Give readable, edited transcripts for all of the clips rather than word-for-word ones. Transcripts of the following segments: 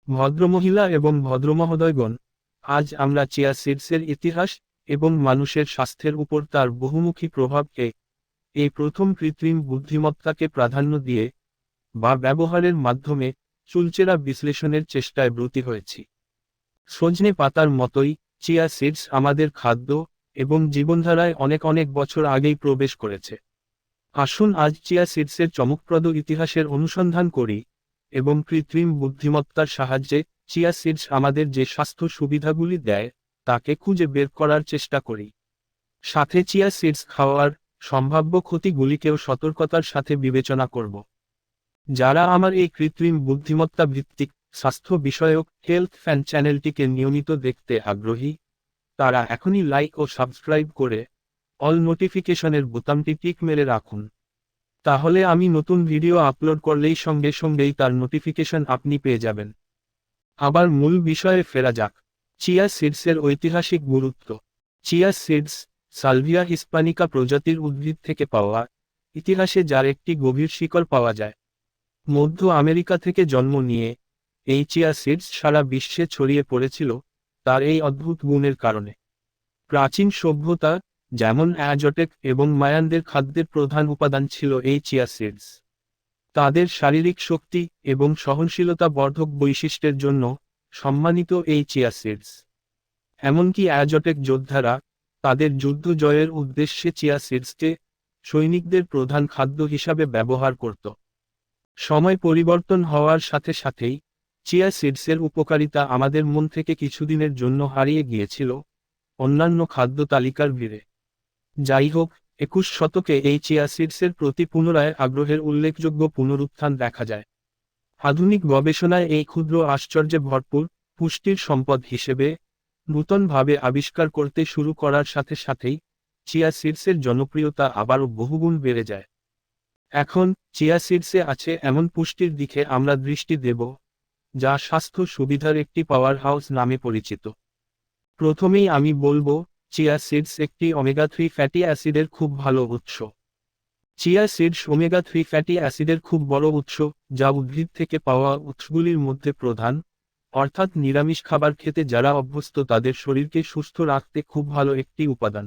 ভদ্রমহিলা এবং ভদ্রমহোদয়গণ, আজ আমরা চিয়া সিডসের ইতিহাস এবং মানুষের স্বাস্থ্যের উপর তার বহুমুখী প্রভাবকে এই প্রথম কৃত্রিম বুদ্ধিমত্তাকে প্রাধান্য দিয়ে বা ব্যবহারের মাধ্যমে চুলচেরা বিশ্লেষণের চেষ্টায় ব্রতী হয়েছি। সজনে পাতার মতোই চিয়া সিডস আমাদের খাদ্য এবং জীবনধারায় অনেক অনেক বছর আগেই প্রবেশ করেছে। আসুন আজ চিয়া সিডসের চমকপ্রদ ইতিহাসের অনুসন্ধান করি এবং কৃত্রিম বুদ্ধিমত্তার সাহায্যে চিয়া সিডস আমাদের যে স্বাস্থ্য সুবিধাগুলি দেয় তাকে খুঁজে বের করার চেষ্টা করি। সাথে চিয়া সিডস খাওয়ার সম্ভাব্য ক্ষতিগুলিকেও সতর্কতার সাথে বিবেচনা করব। যারা আমার এই কৃত্রিম বুদ্ধিমত্তা ভিত্তিক স্বাস্থ্য বিষয়ক হেলথ ফ্যান চ্যানেলটিকে নিয়মিত দেখতে আগ্রহী, তারা এখনই লাইক ও সাবস্ক্রাইব করে অল নোটিফিকেশনের বোতামটি টিক মেরে রাখুন। তাহলে আমি নতুন ভিডিও আপলোড করলেই সঙ্গে সঙ্গেই তার নোটিফিকেশন আপনি পেয়ে যাবেন। আবার মূল বিষয়ে ফেরা যাক। চিয়া সিডসের ঐতিহাসিক গুরুত্ব। চিয়া সিডস সালভিয়া হিস্পানিকা প্রজাতির উদ্ভিদ থেকে পাওয়া, ইতিহাসে যার একটি গভীর শিকড় পাওয়া যায়। মধ্য আমেরিকা থেকে জন্ম নিয়ে এই চিয়া সিডস সারা বিশ্বে ছড়িয়ে পড়েছিল তার এই অদ্ভুত গুণের কারণে। প্রাচীন সভ্যতা যেমন অ্যাজটেক এবং মায়ানদের খাদ্যের প্রধান উপাদান ছিল এই চিয়া সিডস। তাদের শারীরিক শক্তি এবং সহনশীলতা বর্ধক বৈশিষ্ট্যের জন্য সম্মানিত এই চিয়া সিডস। এমনকি অ্যাজটেক যোদ্ধারা তাদের যুদ্ধ জয়ের উদ্দেশ্যে চিয়া সিডসকে সৈনিকদের প্রধান খাদ্য হিসাবে ব্যবহার করত। সময় পরিবর্তন হওয়ার সাথে সাথেই চিয়া সিডসের উপকারিতা আমাদের মন থেকে কিছুদিনের জন্য হারিয়ে গিয়েছিল অন্যান্য খাদ্য তালিকার ভিড়ে। যাই হোক, 21 শতকে এই চিয়া সিডসের প্রতি পুনরায় আগ্রহের উল্লেখযোগ্য পুনরুত্থান দেখা যায়। আধুনিক গবেষণায় এই ক্ষুদ্র আশ্চর্যে ভরপুর পুষ্টির সম্পদ হিসেবে নূতনভাবে আবিষ্কার করতে শুরু করার সাথে সাথেই চিয়া সিডসের জনপ্রিয়তা আবারও বহুগুণ বেড়ে যায়। এখন চিয়া সিডসে আছে এমন পুষ্টির দিকে আমরা দৃষ্টি দেব যা স্বাস্থ্য সুবিধার একটি পাওয়ার হাউস নামে পরিচিত। প্রথমেই আমি বলবো, চিয়া সিডস একটি ওমেগা-3 ফ্যাটি অ্যাসিডের খুব ভালো উৎস। চিয়া সিডস ওমেগা-3 ফ্যাটি অ্যাসিডের খুব বড় উৎস, যা উদ্ভিদ থেকে পাওয়া উৎসগুলির মধ্যে প্রধান, অর্থাৎ নিরামিষ খাবার খেতে যারা অভ্যস্ত তাদের শরীরকে সুস্থ রাখতে খুব ভালো একটি উপাদান।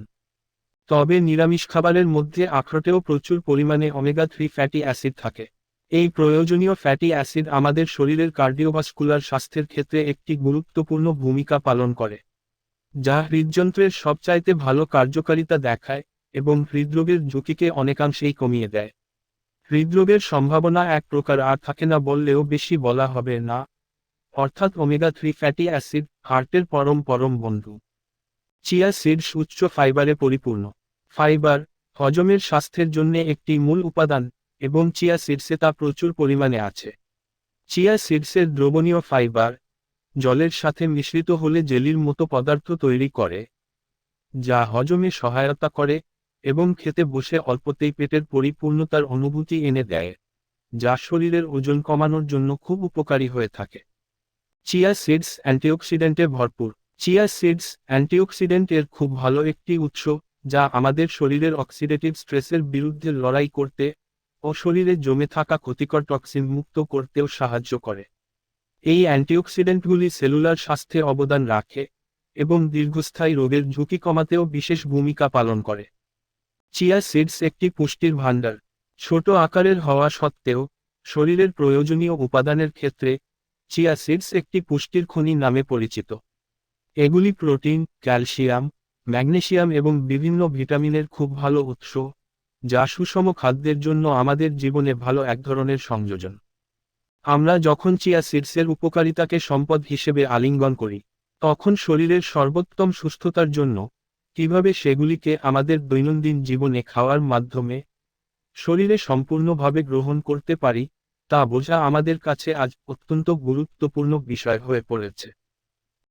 তবে নিরামিষ খাবারের মধ্যে আখরোটেও প্রচুর পরিমাণে ওমেগা-3 ফ্যাটি অ্যাসিড থাকে। এই প্রয়োজনীয় ফ্যাটি অ্যাসিড আমাদের শরীরের কার্ডিওভাস্কুলার স্বাস্থ্যের ক্ষেত্রে একটি গুরুত্বপূর্ণ ভূমিকা পালন করে, যা হৃদযন্ত্রের সবচাইতে ভালো কার্যকারিতা দেখায় এবং হৃদরোগের ঝুঁকিকে অনেকাংশেই কমিয়ে দেয়। হৃদরোগের সম্ভাবনা এক প্রকার আর থাকে না বললেও বেশি বলা হবে না, অর্থাৎ ওমেগা-3 ফ্যাটি অ্যাসিড হার্টের পরম পরম বন্ধু। চিয়া সিডস উচ্চ ফাইবারে পরিপূর্ণ। ফাইবার হজমের স্বাস্থ্যের জন্য একটি মূল উপাদান এবং চিয়া সিডসে তা প্রচুর পরিমাণে আছে। চিয়া সিডসের দ্রবণীয় ফাইবার জলের সাথে মিশ্রিত হলে জেলির মতো পদার্থ তৈরি করে, যা হজমে সহায়তা করে এবং খেতে বসে অল্পতেই পেটের পরিপূর্ণতার অনুভূতি এনে দেয়, যা শরীরের ওজন কমানোর জন্য খুব উপকারী হয়ে থাকে। চিয়া সিডস অ্যান্টিঅক্সিডেন্টে ভরপুর। চিয়া সিডস অ্যান্টিঅক্সিডেন্ট এর খুব ভালো একটি উৎস, যা আমাদের শরীরের অক্সিডেটিভ স্ট্রেসের বিরুদ্ধে লড়াই করতে ও শরীরে জমে থাকা ক্ষতিকর টক্সিন মুক্ত করতেও সাহায্য করে। এই অ্যান্টিঅক্সিডেন্টগুলি সেলুলার স্বাস্থ্যে অবদান রাখে এবং দীর্ঘস্থায়ী রোগের ঝুঁকি কমাতেও বিশেষ ভূমিকা পালন করে। চিয়া সিডস একটি পুষ্টির ভাণ্ডার। ছোট আকারের হওয়া সত্ত্বেও শরীরের প্রয়োজনীয় উপাদানের ক্ষেত্রে চিয়া সিডস একটি পুষ্টির খনি নামে পরিচিত। এগুলি প্রোটিন, ক্যালসিয়াম, ম্যাগনেসিয়াম এবং বিভিন্ন ভিটামিনের খুব ভালো উৎস, যা সুষম খাদ্যের জন্য আমাদের জীবনে ভালো এক ধরনের সংযোজন। আমরা যখন চিয়া সিডসের উপকারিতাকে সম্পদ হিসেবে আলিঙ্গন করি, তখন শরীরের সর্বোত্তম সুস্থতার জন্য কিভাবে সেগুলিকে আমাদের দৈনন্দিন জীবনে খাওয়ার মাধ্যমে শরীরে সম্পূর্ণভাবে গ্রহণ করতে পারি তা বোঝা আমাদের কাছে আজ অত্যন্ত গুরুত্বপূর্ণ বিষয় হয়ে পড়েছে।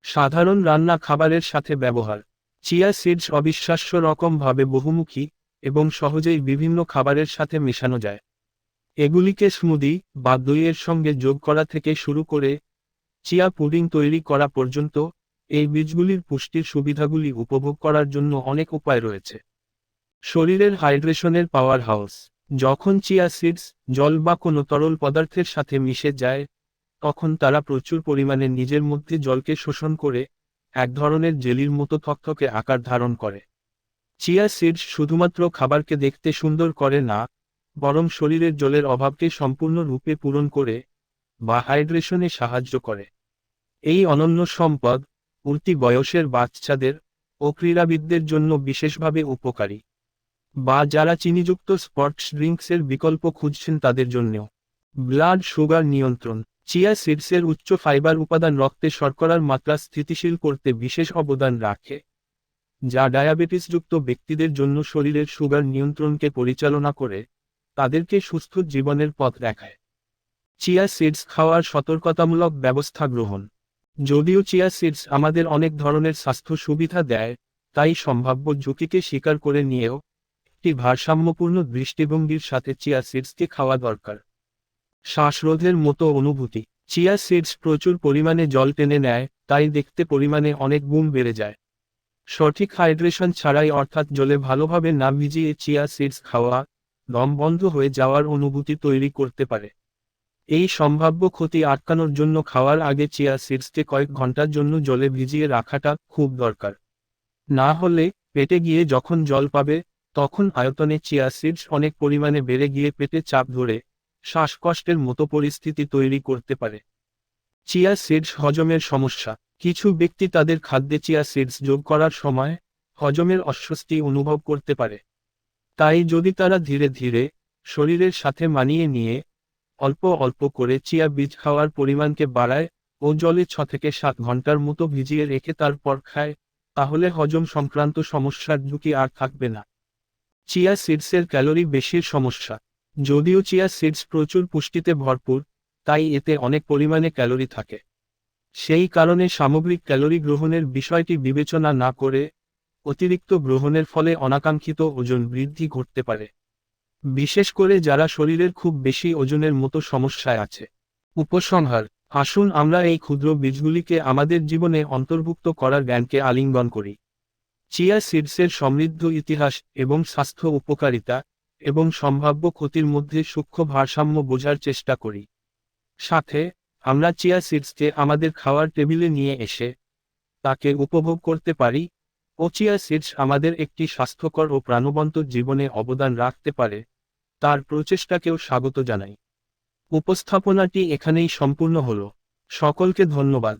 সাধারণ রান্না খাবারের সাথে ব্যবহার। চিয়া সিডস অবিশ্বাস্য রকমভাবে বহুমুখী এবং সহজেই বিভিন্ন খাবারের সাথে মেশানো যায়। এগুলিকে স্মুদি বা দইয়ের সঙ্গে যোগ করা থেকে শুরু করে চিয়া পুডিং তৈরি করা পর্যন্ত এই বীজগুলির পুষ্টির সুবিধাগুলি উপভোগ করার জন্য অনেক উপায় রয়েছে। শরীরের হাইড্রেশনের পাওয়ার হাউস। যখন চিয়া সিডস জল বা কোনো তরল পদার্থের সাথে মিশে যায়, তখন তারা প্রচুর পরিমাণে নিজের মধ্যে জলকে শোষণ করে এক ধরনের জেলির মতো থকথকে আকার ধারণ করে। চিয়া সিডস শুধুমাত্র খাবারকে দেখতে সুন্দর করে না, বরং শরীরের জলের অভাবকে সম্পূর্ণরূপে পূরণ করে বা হাইড্রেশনে সাহায্য করে। এই অনন্য সম্পদ উঠতি বয়সের বাচ্চাদের ও ক্রীড়াবিদদের জন্য বিশেষভাবে উপকারী, বা যারা চিনিযুক্ত স্পোর্টস ড্রিঙ্কসের বিকল্প খুঁজছেন তাদের জন্যও। ব্লাড সুগার নিয়ন্ত্রণ। চিয়া সিডসের উচ্চ ফাইবার উপাদান রক্তে শর্করার মাত্রা স্থিতিশীল করতে বিশেষ অবদান রাখে, যা ডায়াবেটিসযুক্ত ব্যক্তিদের জন্য শরীরের সুগার নিয়ন্ত্রণকে পরিচালনা করে তাদেরকে সুস্থ জীবনের পথ দেখায়। চিয়া সিডস খাওয়ার সতর্কতামূলক ব্যবস্থা গ্রহণ। যদিও চিয়া সিডস আমাদের অনেক ধরনের স্বাস্থ্য সুবিধা দেয়, তাই সম্ভাব্য ঝুঁকিকে স্বীকার করে নিয়েও একটি ভারসাম্যপূর্ণ দৃষ্টিভঙ্গির সাথে চিয়া সিডসকে খাওয়া দরকার। শ্বাসরোধের মতো অনুভূতি। চিয়া সিডস প্রচুর পরিমাণে জল টেনে নেয়, তাই দেখতে পরিমাণে অনেক গুণ বেড়ে যায়। সঠিক হাইড্রেশন ছাড়াই, অর্থাৎ জলে ভালোভাবে না ভিজিয়ে চিয়া সিডস খাওয়া দম বন্ধ হয়ে যাওয়ার অনুভূতি তৈরি করতে পারে। এই সম্ভাব্য ক্ষতি আটকানোর জন্য খাওয়ার আগে চিয়া সিডসকে কয়েক ঘন্টার জন্য জলে ভিজিয়ে রাখাটা খুব দরকার। না হলে পেটে গিয়ে যখন জল পাবে, তখন আয়তনে চিয়া সিডস অনেক পরিমাণে বেড়ে গিয়ে পেটে চাপ ধরে শ্বাসকষ্টের মতো পরিস্থিতি তৈরি করতে পারে। চিয়া সিডস হজমের সমস্যা। কিছু ব্যক্তি তাদের খাদ্যে চিয়া সিডস যোগ করার সময় হজমের অস্বস্তি অনুভব করতে পারে। তাই যদি তারা ধীরে ধীরে শরীরের সাথে মানিয়ে নিয়ে অল্প অল্প করে চিয়া বীজ খাওয়ার পরিমাণকে বাড়ায় ও জলে 6 থেকে 7 ঘন্টার মতো ভিজিয়ে রেখে তারপর খায়, তাহলে হজম সংক্রান্ত সমস্যার ঝুঁকি আর থাকবে না। চিয়া সিডসের ক্যালোরি বেশির সমস্যা। যদিও চিয়া সিডস প্রচুর পুষ্টিতে ভরপুর, তাই এতে অনেক পরিমাণে ক্যালোরি থাকে। সেই কারণে সামগ্রিক ক্যালোরি গ্রহণের বিষয়টি বিবেচনা না করে অতিরিক্ত গ্রহণের ফলে অনাকাঙ্ক্ষিত ওজন বৃদ্ধি ঘটতে পারে, বিশেষ করে যারা শরীরের খুব বেশি ওজনের মতো সমস্যায় আছে। উপসংহার। আসুন আমরা এই ক্ষুদ্র বীজগুলিকে আমাদের জীবনে অন্তর্ভুক্ত করার জ্ঞানকে আলিঙ্গন করি। চিয়া সিডসের সমৃদ্ধ ইতিহাস এবং স্বাস্থ্য উপকারিতা এবং সম্ভাব্য ক্ষতির মধ্যে সূক্ষ্ম ভারসাম্য বোঝার চেষ্টা করি। সাথে আমরা চিয়া সিডসকে আমাদের খাওয়ার টেবিলে নিয়ে এসে তাকে উপভোগ করতে পারি ও চিয়া সিডস আমাদের একটি স্বাস্থ্যকর ও প্রাণবন্ত জীবনে অবদান রাখতে পারে তার প্রচেষ্টাকেও স্বাগত জানাই। উপস্থাপনাটি এখানেই সম্পূর্ণ হলো। সকলকে ধন্যবাদ।